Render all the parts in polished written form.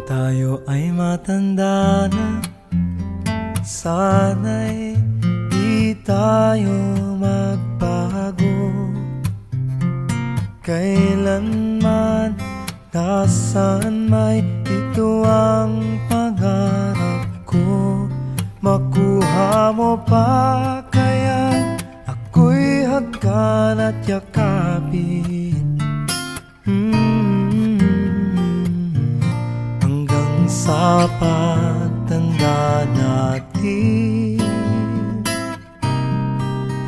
tayo ay matanda na, sana'y di tayo magbago. Kailanman, nasaan may ito ang pangarap ko. Makuha mo pa kaya ako'y hagkan at yakapin, hanggang sa pagtanda natin.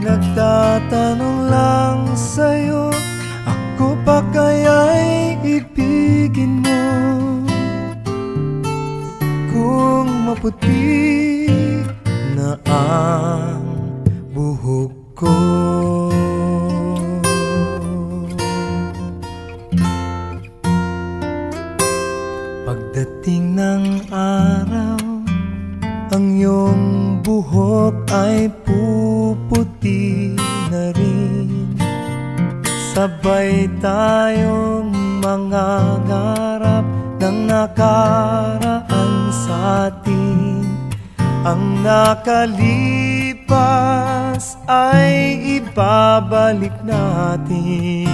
Nagtatanong lang sa'yo, ako pa kaya'y ibigin mo? Kung maputi na ang buhok ko, pagdating ng araw, ang iyong buhok ay puputi na rin. Sabay tayong mangangarap ng nakaraan sa atin. Ang nakalipas ay ibabalik natin.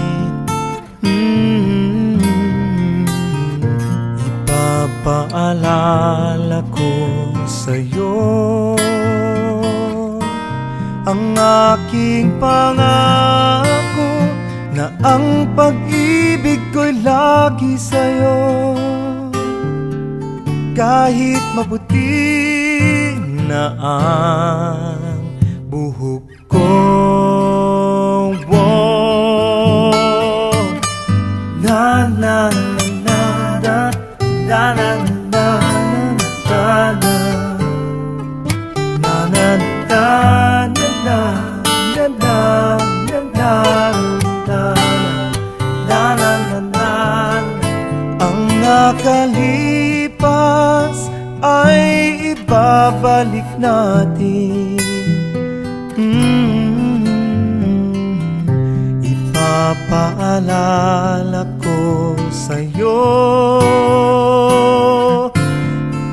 Ipapaalala ko sa'yo ang aking pangako, na ang pag-ibig ko'y lagi sa'yo. Kahit maputi na ang buhok ko, na na na na na na na na na na nakalipas ay ibabalik natin. Ipapaalala ko sa'yo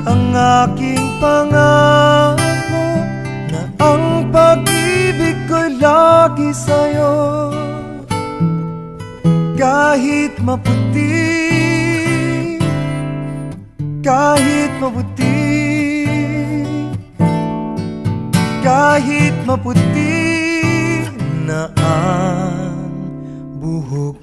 ang aking pangako, na ang pag-ibig ko'y lagi sa'yo. Kahit maputi, kahit maputi, kahit maputi na ang buhok